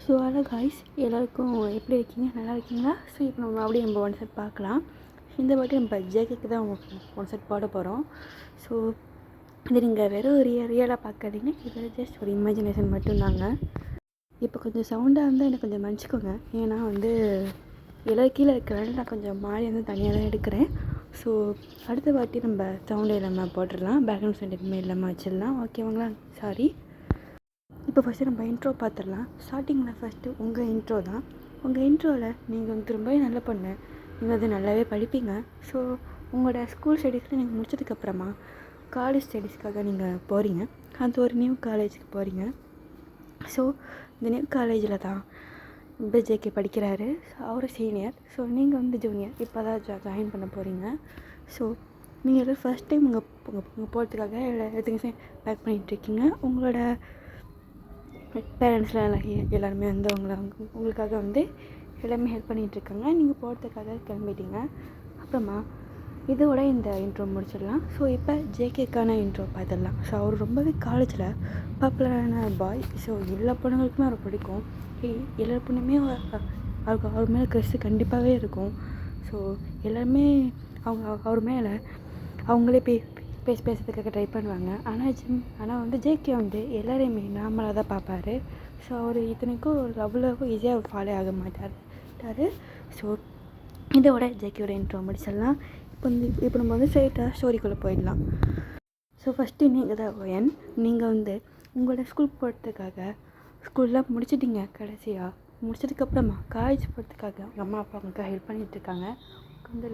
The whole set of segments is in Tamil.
ஸோ ஹலோ காய்ஸ், எல்லாருக்கும் எப்படி இருக்கீங்க? நல்லா இருக்கீங்களா? ஸோ இப்போ நம்ம அப்படியே நம்ம ஒன் செட் பார்க்கலாம். இந்த வாட்டி நம்ம ஜேகேக்கு தான் ஒன் செட் போட போகிறோம். ஸோ இது நீங்கள் வெறும் ரியலாக பார்க்காதீங்க, இது ஜஸ்ட் ஒரு இமேஜினேஷன் மட்டும்தாங்க. இப்போ கொஞ்சம் சவுண்டாக இருந்தால் எனக்கு கொஞ்சம் மன்னிச்சிக்கோங்க. ஏன்னா எல்லாரும் கீழே இருக்கிறனால நான் கொஞ்சம் மாறி தனியாக தான் எடுக்கிறேன். ஸோ அடுத்த வாட்டி நம்ம சவுண்டு இல்லாமல் போட்டுடலாம், பேக்ரவுண்ட் சவுண்ட் எதுவுமே இல்லாமல் வச்சிடலாம். ஓகேவாங்களா? சாரி. இப்போ ஃபஸ்ட்டு நம்ம இன்ட்ரோ பார்த்துடலாம். ஸ்டார்டிங்கில் ஃபஸ்ட்டு உங்கள் இன்ட்ரோ தான். உங்கள் இன்ட்ரோவில் நீங்கள் ரொம்பவே நல்ல பொண்ணு, நீங்கள் நல்லாவே படிப்பீங்க. ஸோ உங்களோட ஸ்கூல் ஸ்டடீஸில் நீங்கள் முடிச்சதுக்கப்புறமா காலேஜ் ஸ்டடீஸ்க்காக நீங்கள் போகிறீங்க. அந்த ஒரு நியூ காலேஜுக்கு போகிறீங்க. ஸோ இந்த நியூ காலேஜில் தான் ஜேகே படிக்கிறாரு. ஸோ அவர் சீனியர், ஸோ நீங்கள் ஜூனியர், இப்போ தான் ஜாயின் பண்ண போகிறீங்க. ஸோ நீங்கள் ஃபஸ்ட் டைம் உங்கள் போகிறதுக்காக எல்லாத்தையும் பேக் பண்ணிகிட்ருக்கீங்க. உங்களோட பேரண்ட்ஸ்லாம் எல்லாருமே உங்களுக்காக எல்லாமே ஹெல்ப் பண்ணிகிட்ருக்காங்க. நீங்கள் போகிறதுக்காக கிளம்பிட்டீங்க. அப்புறமா இதோட இந்த இன்ட்ரோ முடிச்சிடலாம். ஸோ இப்போ ஜேகேக்கான இன்ட்ரோ பார்த்துடலாம். ஸோ அவர் ரொம்பவே காலேஜில் பாப்புலரான பாய். ஸோ எல்லா பொண்ணுங்களுக்குமே அவர் பிடிக்கும். எல்லா பொண்ணுமே அவர் மேலே க்ரஷ் கண்டிப்பாகவே இருக்கும். ஸோ எல்லாருமே அவர் மேலே அவங்களே பேசுறதுக்காக ட்ரை பண்ணுவாங்க. ஆனால் ஜேகே எல்லாரையுமே நார்மலாக தான் பார்ப்பாரு. ஸோ அவர் இத்தனைக்கும் லவ்வுக்கும் ஈஸியாக ஃபாலோ ஆக மாட்டார். ஸோ இதோட ஜேகேயோட இன்ட்ரோ முடிச்சிடலாம். இப்போ நம்ம ஸ்ட்ரைட்டாக ஸ்டோரிக்குள்ளே போயிடலாம். ஸோ ஃபஸ்ட்டு நீங்கள் தான் ஓயன். நீங்கள் உங்களோட ஸ்கூல் போகிறதுக்காக ஸ்கூல்லாம் முடிச்சிட்டிங்க. கடைசியாக முடிச்சதுக்கப்புறமா காலேஜ் போகிறதுக்காக உங்கள் அம்மா அப்பா உங்களுக்கு ஹெல்ப் பண்ணிகிட்ருக்காங்க.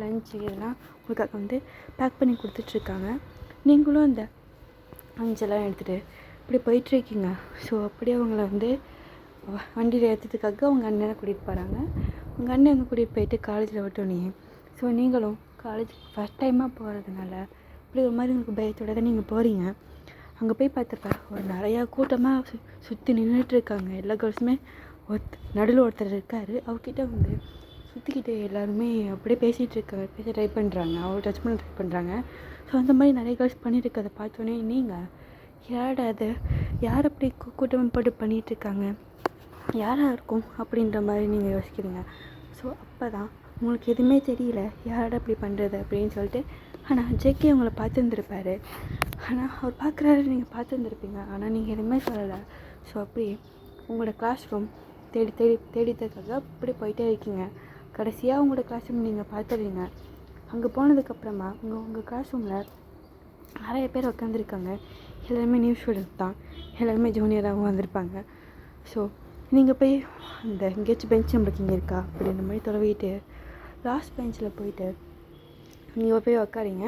லஞ்சு இதெல்லாம் உங்களுக்காக பேக் பண்ணி கொடுத்துட்ருக்காங்க. நீங்களும் அந்த லஞ்செல்லாம் எடுத்துகிட்டு இப்படி போயிட்டுருக்கீங்க. ஸோ அப்படியே அவங்கள வண்டியில் ஏற்றுறதுக்காக உங்கள் அண்ணனை கூட்டிகிட்டு போகிறாங்க. உங்கள் அண்ணன் கூட்டிகிட்டு போயிட்டு காலேஜில் விட்டோன்னே, ஸோ நீங்களும் காலேஜுக்கு ஃபஸ்ட் டைமாக போகிறதுனால இப்படி ஒரு மாதிரி உங்களுக்கு பயத்தோட தான் நீங்கள் போகிறீங்க. அங்கே போய் பார்த்தப்ப ஒரு நிறையா கூட்டமாக சுற்றி நின்றுட்டுருக்காங்க. எல்லா கேர்ள்ஸுமே நடுவில் ஒருத்தர் இருக்கார். அவர்கிட்ட சுற்றிக்கிட்டு எல்லாருமே அப்படியே பேச ட்ரை பண்ணுறாங்க. அவர் டச் பண்ண ட்ரை பண்ணுறாங்க. ஸோ அந்த மாதிரி நிறைய கேர்ள்ஸ் பண்ணிகிட்ருக்கதை பார்த்தோன்னே நீங்கள் யார் அப்படி கூட்டம் போட்டு பண்ணிகிட்ருக்காங்க, யாராக இருக்கும் அப்படின்ற மாதிரி நீங்கள் யோசிக்கிறீங்க. ஸோ அப்போ தான் உங்களுக்கு எதுவுமே தெரியல, யாரோட அப்படி பண்ணுறது அப்படின்னு சொல்லிட்டு. ஆனால் ஜேகே உங்களை பார்த்துருந்துருப்பார். ஆனால் அவர் பார்க்குறாரு, நீங்கள் பார்த்துருந்துருப்பீங்க. ஆனால் நீங்கள் எதுவுமே சொல்லலை. ஸோ அப்படி உங்களோட கிளாஸ் ரூம் தேடித்ததுக்காக அப்படி போயிட்டே இருக்கீங்க. கடைசியாக உங்களோட கிளாஸ் ரூம் நீங்கள் பார்த்துடுறீங்க. அங்கே போனதுக்கப்புறமா உங்கள் கிளாஸ் ரூமில் நிறைய பேர் உட்காந்துருக்காங்க. எல்லாருமே நியூ ஸ்டூடெண்ட் தான், எல்லாருமே ஜூனியராகவும் வந்திருப்பாங்க. ஸோ நீங்கள் போய் எங்கேயாச்சும் பெஞ்ச் நம்மளுக்கு இங்கே இருக்கா அப்படின்ற மாதிரி தொலைவிட்டு லாஸ்ட் பெஞ்சில் போயிட்டு நீங்கள் போய் உட்காரிங்க.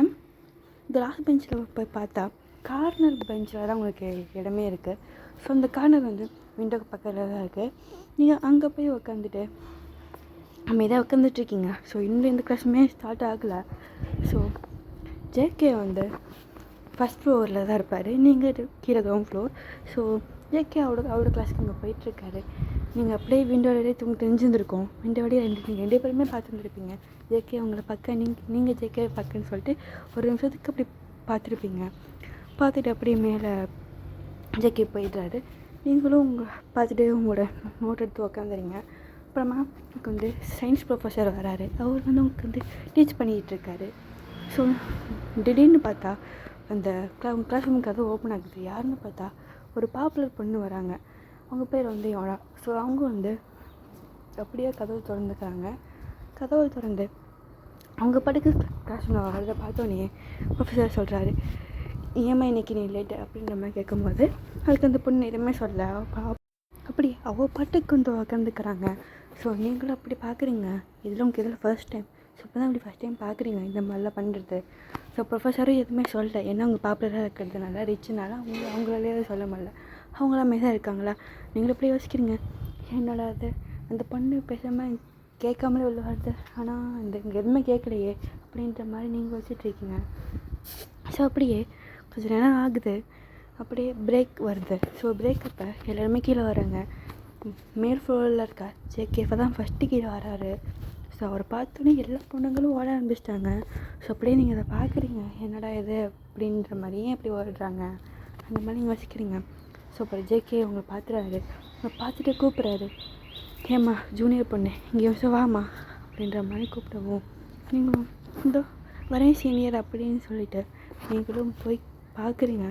இந்த லாஸ்ட் பெஞ்சில் போய் பார்த்தா கார்னர் பெஞ்சில் தான் உங்களுக்கு இடமே இருக்குது. ஸோ அந்த கார்னர் விண்டோக்கு பக்கத்தில் தான் இருக்குது. நீங்கள் அங்கே போய் உட்காந்துட்டு அமைதியாக உட்காந்துட்ருக்கீங்க. ஸோ இன்னும் எந்த கிளாஸுமே ஸ்டார்ட் ஆகலை. ஸோ ஜேகே ஃபஸ்ட் ஃப்ளோரில் தான் இருப்பார். நீங்கள் கீழே கிரவுண்ட் ஃப்ளோர். ஸோ ஜேகே அவரோட கிளாஸுக்கு அங்கே போயிட்டுருக்காரு. நீங்கள் அப்படியே விண்டோவிலே தெரிஞ்சுருந்துருக்கோம். விண்டோவிலே நீங்கள் 2 பேருமே பார்த்துருந்துருப்பீங்க. ஜேகே உங்களை பக்கம் நீங்கள் ஜேகே பக்கன்னு சொல்லிட்டு ஒரு நிமிஷத்துக்கு அப்படி பார்த்துருப்பீங்க. பார்த்துட்டு அப்படியே மேலே ஜேகே போயிடுறாரு. நீங்களும் பார்த்துட்டு உங்களோட நோட் எடுத்து உக்காந்துறீங்க. அப்புறமா உங்களுக்கு சயின்ஸ் ப்ரொஃபஸர் வராரு. அவர் உங்களுக்கு டீச் பண்ணிகிட்ருக்காரு. ஸோ திடீர்னு பார்த்தா அந்த கிளாஸ் ரூமுக்கு அது ஓப்பன் ஆகுது. யாருன்னு பார்த்தா ஒரு பாப்புலர் பொண்ணு வராங்க. அவங்க பேர் யோனா. ஸோ அவங்க அப்படியே கதவு திறந்துக்கிறாங்க. கதவு திறந்து அவங்க பாட்டுக்கு கிளாஸ் ரூமில் வர்றதை பார்த்தோன்னே ப்ரொஃபஸர் சொல்கிறாரு, ஏமா இன்னைக்கு நீ லேட்டு அப்படின்ற மாதிரி கேட்கும்போது அதுக்கு அந்த பொண்ணு எதுவுமே சொல்ல. அப்படி அவள் பாட்டுக்கு உட்காந்துக்கிறாங்க. ஸோ நீங்களும் அப்படி பார்க்குறீங்க. இதில் ஃபர்ஸ்ட் டைம். ஸோ இப்போ தான் அப்படி ஃபஸ்ட் டைம் பார்க்குறீங்க இந்த மாதிரிலாம் பண்ணுறது. ஸோ ப்ரொஃபஸரும் எதுவுமே சொல்லலை. ஏன்னா அவங்க பாப்புலராக இருக்கிறதுனால, ரிச்சுனால அவங்களாலே சொல்ல முடியல. அவங்களாமே தான் இருக்காங்களா. நீங்களும் எப்படி யோசிக்கிறீங்க, என்னோட அந்த பொண்ணு பேசாமல் கேட்காமலே உள்ள வருது, ஆனால் இங்கே எதுவுமே கேட்கலையே அப்படின்ற மாதிரி நீங்கள் யோசிச்சுட்ருக்கீங்க. ஸோ அப்படியே கொஞ்சம் நேரம் ஆகுது. அப்படியே பிரேக் வருது. ஸோ பிரேக் அப்போ எல்லாருமே கீழே வராங்க. மேல் ஃப்ளோரில் இருக்க ஜேகே தான் ஃபஸ்ட்டு கீழே வராரு. ஸோ அவரை பார்த்தோன்னே எல்லா பொண்ணுங்களும் ஓட ஆரம்பிச்சிட்டாங்க. ஸோ அப்படியே நீங்கள் அதை பார்க்குறீங்க, என்னடா இது அப்படின்ற மாதிரியே அப்படி ஓடுறாங்க. அந்த மாதிரி நீங்கள் யோசிக்கிறீங்க. ஸோ அப்புறம் ஜேகே உங்களை பார்த்துறாரு. அவரை பார்த்துட்டு கூப்பிட்றாரு, ஏம்மா ஜூனியர் பொண்ணு இங்கே வந்து வாம்மா அப்படின்ற மாதிரி கூப்பிடவும், நீங்களும் இதோ வரேன் சீனியர் அப்படின்னு சொல்லிட்டு நீங்களும் போய் பார்க்குறீங்க.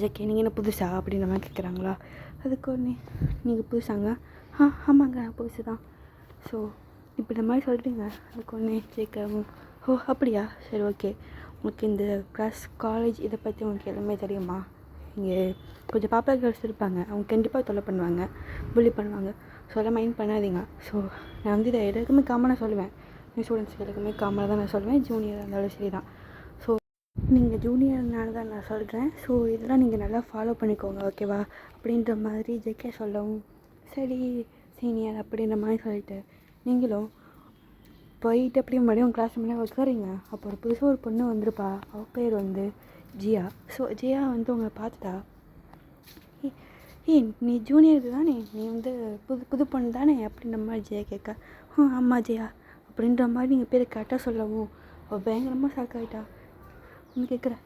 ஓகே, நீங்கள் என்ன புதுசா அப்படின்ற மாதிரி கேட்குறாங்களா? அதுக்கு ஒன்று, நீங்கள் புதுசாங்க? ஆமாங்க நான் புதுசு தான். ஸோ இப்படி இந்த மாதிரி சொல்கிறீங்க. அதுக்கு ஒன்று கேட்கவும், ஓ அப்படியா, சரி ஓகே, உங்களுக்கு இந்த கிளாஸ் காலேஜ் இதை பற்றி உங்களுக்கு எல்லாமே தெரியுமா? இங்கே கொஞ்சம் பாப்புலர் கேர்ள்ஸ் இருப்பாங்க, அவங்க கண்டிப்பாக தொல்லை பண்ணுவாங்க, புள்ளி பண்ணுவாங்க. ஸோ அதெல்லாம் மைண்ட் பண்ணாதீங்க. ஸோ நான் வந்து இதை எல்லாருக்குமே காமனாக சொல்லுவேன், ஸ்டூடெண்ட்ஸ்க்கு எல்லாருக்குமே காமனாக தான் நான் சொல்லுவேன், ஜூனியராக இருந்தாலும் சரி தான். ஸோ நீங்கள் ஜூனியர்னால தான் நான் சொல்கிறேன். ஸோ இதெல்லாம் நீங்கள் நல்லா ஃபாலோ பண்ணிக்கோங்க, ஓகேவா அப்படின்ற மாதிரி ஜேகே சொல்லவும், சரி சீனியர் அப்படின்ற மாதிரி சொல்லிட்டு நீங்களும் போயிட்டு அப்படியே மறுபடியும் கிளாஸ் முன்னாடி உட்காரிங்க. அப்போ ஒரு புதுசாக ஒரு பொண்ணு வந்திருப்பா, அவள் பேர் வந்து ஜியா. ஸோ ஜியா வந்து உங்களை பார்த்துட்டா, நீ ஜூனியர் தானே, நீ வந்து புது பொண்ணு தானே அப்படின்ற மாதிரி ஜெயா கேட்க, ஆமாம் ஜெயா அப்படின்ற மாதிரி நீங்கள் பேர் கரெக்டாக சொல்லவும் அவள் பயங்கரமாக ஷாக் ஆகிட்டா. ஒன்று கேட்குறா,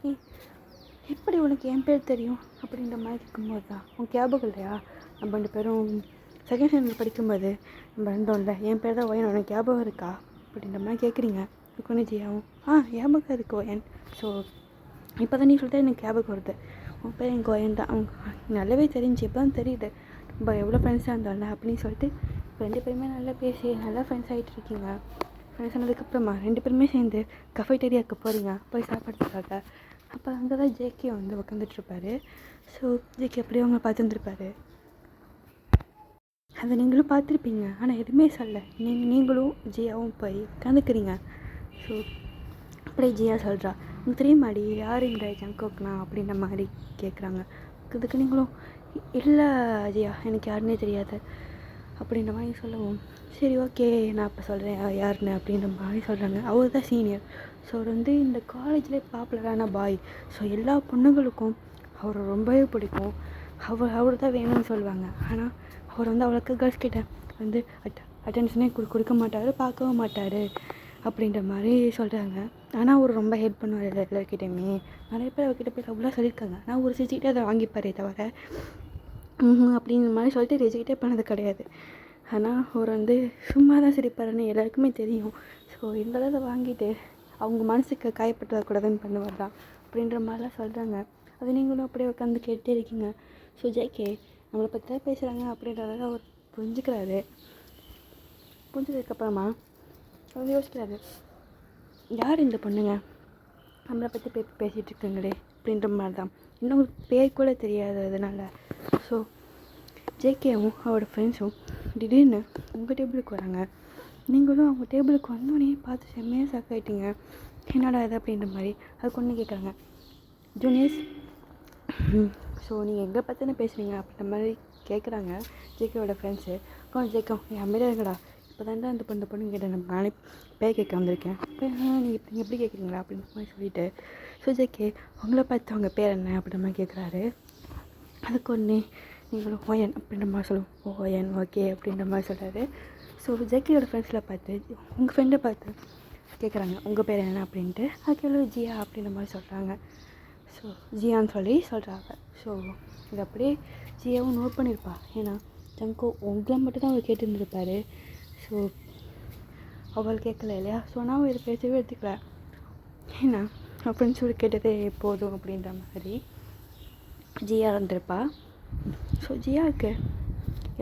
எப்படி உனக்கு என் பேர் தெரியும் அப்படின்ற மாதிரி கேட்கும்போது தான், உனக்கு ஞாபகம் இல்லையா, நம்ம 2 பேரும் செகண்ட் ஸ்டாண்டர்ட் படிக்கும்போது நம்ம இருந்தோம்ல, என் பேர் தான் ஒயன், உனக்கு ஞாபகம் இருக்கா அப்படின்ற மாதிரி கேட்குறீங்க. கொண்டு ஜியாவும், ஞாபகம் இருக்கு ஒயன். ஸோ இப்போ தான் நீ சொல்லிட்டு எனக்கு ஞாபகம் வருது, உன் பேர் எங்கள் ஒயன் தான், அவங்க நல்லாவே தெரிஞ்சு இப்போ தான் தெரியுது நம்ம எவ்வளோ ஃப்ரெண்ட்ஸாக இருந்தோம்ல அப்படின்னு சொல்லிட்டு 2 பேருமே நல்லா பேசி நல்லா ஃப்ரெண்ட்ஸ் ஆகிட்டு இருக்கீங்க. ஃப்ரெண்ட்ஸ் ஆனதுக்கப்புறமா 2 பேருமே சேர்ந்து கஃபேட்டேரியாவுக்கு போகிறீங்க போய் சாப்பிட்றதுக்காக. அப்போ அங்கே தான் ஜேகே வந்து உட்காந்துட்ருப்பாரு. ஸோ ஜேகே அப்படியே அவங்க பார்த்துருந்துருப்பாரு, அதை நீங்களும் பார்த்துருப்பீங்க. ஆனால் எதுவுமே சொல்ல, நீங்களும் ஜியாவும் போய் உட்காந்துக்கிறீங்க. ஸோ அப்படியே ஜியா சொல்கிறா, உங்களுக்கு தெரியுமாடி யார் இந்த ஜங்கோக்னா அப்படின்ற மாதிரி கேட்குறாங்க. இதுக்கு நீங்களும், இல்லை ஜியா எனக்கு யாருன்னே தெரியாது அப்படின்ற மாதிரி சொல்லவும், சரி ஓகே நான் இப்போ சொல்கிறேன் யாருன்னு அப்படின்ற மாதிரி சொல்கிறாங்க. அவர் தான் சீனியர். ஸோ அவர் வந்து இந்த காலேஜ்லேயே பாப்புலரான பாய். ஸோ எல்லா பொண்ணுங்களுக்கும் அவரை ரொம்பவே பிடிக்கும். அவர் தான் வேணும்னு சொல்லுவாங்க. ஆனால் அவர் வந்து அவ்வளோக்கு கேர்ள்ஸ் கிட்ட வந்து அட்டென்ஷனே கொடுக்க மாட்டார், பார்க்கவும் மாட்டார் அப்படின்ற மாதிரி சொல்கிறாங்க. ஆனால் அவர் ரொம்ப ஹெல்ப் பண்ணுவார் எல்லாருக்கிட்டையுமே. நிறைய பேர் அவர்கிட்ட போய் அவ்வளோ சொல்லியிருக்காங்க. ஆனால் ஒரு சிரிச்சுக்கிட்டே அதை வாங்கிப்பாரே தவிர அப்படின்ற மாதிரி சொல்லிட்டு ரிஜெக்டே பண்ணது கிடையாது. ஆனால் அவர் வந்து சும்மா தான் சிரிப்பாருன்னு எல்லாருக்குமே தெரியும். ஸோ இருந்தாலும் அதை வாங்கிட்டு அவங்க மனசுக்கு காயப்பட்டுறக்கூடாதுன்னு பண்ணுவார் தான் அப்படின்ற மாதிரிலாம் சொல்கிறாங்க. அது நீங்களும் அப்படியே உட்காந்து கேட்டே இருக்கீங்க. ஸோ ஜேகே நம்மளை பற்றி தான் பேசுகிறாங்க அப்படின்றத அவர் புரிஞ்சுக்கிறாரு. புரிஞ்சதுக்கப்புறமா அவர் யோசிக்கிறாரு, யார் இந்த பொண்ணுங்க நம்மளை பற்றி பேசிகிட்டு இருக்குங்களே அப்படின்ற மாதிரி தான். இன்னும் உங்களுக்கு பேர் கூட தெரியாததுனால. ஸோ ஜேகேவும் அவரோட ஃப்ரெண்ட்ஸும் திடீர்னு உங்கள் டேபிளுக்கு வராங்க. நீங்களும் அவங்க டேபிளுக்கு வந்தோடனே பார்த்து செம்மையாக ஷாக் ஆகிட்டீங்க, என்னடா இது அப்படின்ற மாதிரி. அதுக்கு ஒன்று கேட்குறாங்க, ஜூனியர்ஸ் ஸோ நீங்கள் எங்கே பற்றின பேசுகிறீங்க அப்படின்ற மாதிரி கேட்குறாங்க ஜேகேவோட ஃப்ரெண்ட்ஸு. கொஞ்சம் ஜேக்கம் என் அமைதியாக இருக்கடா, இப்போ தாண்டா அந்த பொண்ணு கிட்ட நானே பேர் கேட்க வந்திருக்கேன், நீங்கள் எப்படி கேட்குறீங்களா அப்படின்ற மாதிரி சொல்லிவிட்டு, ஸோ ஜேகே உங்களை பார்த்து அவங்க பேர் என்ன அப்படின்ற மாதிரி கேட்குறாரு. அதுக்கு ஒன்று நீங்களும் ஓயன் அப்படின்ற மாதிரி சொல்லுவோம், ஓயன் ஓகே அப்படின்ற மாதிரி சொல்கிறாரு. ஸோ ஜேகேயோட ஃப்ரெண்ட்ஸில் பார்த்து உங்கள் ஃப்ரெண்டை பார்த்து கேட்குறாங்க உங்கள் பேர் என்ன அப்படின்ட்டு. அதுக்கு ஜியா அப்படின்ற மாதிரி சொல்கிறாங்க. ஸோ ஜியான்னு சொல்லி சொல்கிறாங்க. ஸோ இது அப்படியே ஜியாவும் நோட் பண்ணியிருப்பா. ஏன்னா ஜங்கோ உங்களை மட்டும் தான் அவர் கேட்டுருந்துருப்பார். ஸோ அவள் கேட்கல இல்லையா. ஸோ நான் இதை பேசவே எடுத்துக்கல, ஏன்னா அவள் ஃப்ரெண்ட்ஸோடு கேட்டதே போதும் அப்படின்ற மாதிரி ஜியா இருந்திருப்பா. ஸோ ஜியாவுக்கு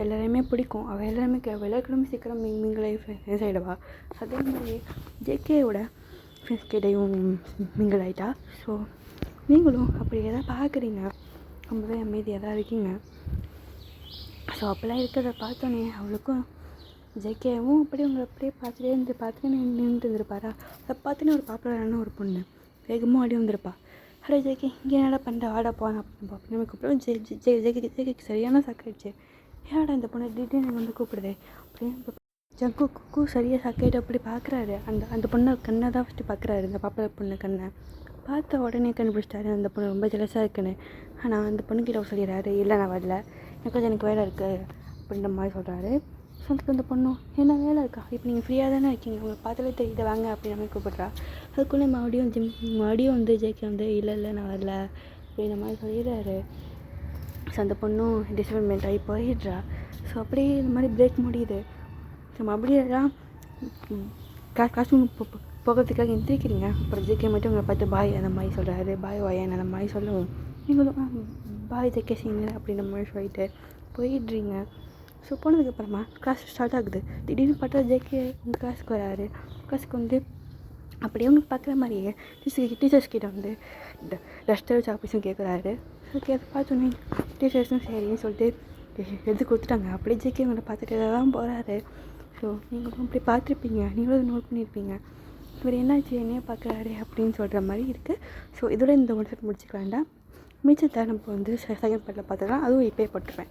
எல்லாரையுமே பிடிக்கும், அவள் எல்லாருக்குமே சீக்கிரம் மிங்களாகி ஃப்ரெண்ட்ஸ் ஆகிடுவா. அதே மாதிரி ஜேகேயோட ஃப்ரெண்ட்ஸ் கிட்டையும் மிங்கிள் ஆகிட்டா. ஸோ நீங்களும் அப்படி எதாவது பார்க்குறீங்க, ரொம்பவே அமைதியாக தான் இருக்கீங்க. ஸோ அப்போல்லாம் இருக்கிறத பார்த்தோன்னே அவளுக்கும் ஜேகேவும் அப்படியே உங்களை அப்படியே பார்த்துட்டு நின்றுட்டு இருந்திருப்பாரா. அதை பார்த்துன்னு ஒரு பாப்புலரான ஒரு பொண்ணு வேகமாக ஆடி வந்திருப்பா. ஹலோ ஜேகே இங்கே என்னடா பண்ணுற வாடா போன அப்படின்னு நமக்கு அப்புறம் ஜேகேக்கு சரியான சாக்காயிடுச்சு. ஏடா இந்த பொண்ணு திடீர்னு வந்து கூப்பிடுதே அப்படின்னு ஜங்குக்கு சரியாக சாக்காயிட்டு அப்படி பார்க்குறாரு. அந்த பொண்ணை கண்ணை தான் ஃபஸ்ட்டு பார்க்குறாரு, இந்த பாப்புலர் பொண்ணு கண்ணை பார்த்த உடனே கண்டுபிடிச்சிட்டாரு அந்த பொண்ணு ரொம்ப ஜெலஸாக இருக்குன்னு. ஆனால் அந்த பொண்ணுக்கிட்ட சொல்லிடுறாரு, இல்லை நான் வரல, எனக்கு வேலை இருக்குது அப்படின்ற மாதிரி சொல்கிறாரு. சொந்தக்கு அந்த பொண்ணும் என்ன வேலை இருக்கா, இப்போ நீங்கள் ஃப்ரீயாக தானே இருக்கீங்க, உங்களுக்கு பார்த்தாலே தெரியுது வாங்க அப்படின்ற மாதிரி கூப்பிட்றா. அதுக்குள்ளே மறுபடியும் வந்து ஜேகே வந்து இல்லை நான் வரல அப்படின்ற மாதிரி சொல்லிடுறாரு. ஸோ அந்த பொண்ணும் டிசப்பாயின்மெண்ட் ஆகி போயிடுறா. ஸோ அப்படியே இந்த மாதிரி பிரேக் முடியுது. ஸோ மறுபடியும் காசு போகிறதுக்காக எந்திரிக்கிறீங்க. அப்புறம் ஜேகே மட்டும் உங்களை பார்த்து பாய் அந்த மாதிரி சொல்கிறாரு. பாய் வாயன் அந்த மாதிரி சொல்லவும் நீங்களும் பாய் ஜேகே சீனியர் அப்படின்ற மாதிரி சொல்லிட்டு போயிடுறீங்க. ஸோ போனதுக்கப்புறமா கிளாஸ் ஸ்டார்ட் ஆகுது. திடீர்னு பார்த்தா ஜேகே உங்கள் கிளாஸுக்கு வராரு. கிளாஸுக்கு வந்து அப்படியே உங்களுக்கு பார்க்குற மாதிரியே டீச்சர்ஸ் கிட்டே வந்து டஸ்டர் சாப்பீஸும் கேட்குறாரு. ஸோ பார்த்தோன்னே டீச்சர்ஸும் சரின்னு சொல்லிட்டு எடுத்து கொடுத்துட்டாங்க. அப்படியே ஜேகே உங்களை பார்த்துட்டு தான் போகிறாரு. ஸோ நீங்களும் அப்படி பார்த்துருப்பீங்க, நீங்களும் நோட் பண்ணியிருப்பீங்க. இவர் என்னாச்சு என்னையே பார்க்குறாரு அப்படின்னு சொல்கிற மாதிரி இருக்குது. ஸோ இதோட இந்த ஒன் செட் முடிச்சுக்கலாண்டா. மிச்சத்தை நம்ம வந்து செகண்ட் பார்ட்டில் பார்த்துக்கலாம். அதுவும் இப்போயே போட்டுருப்பேன்.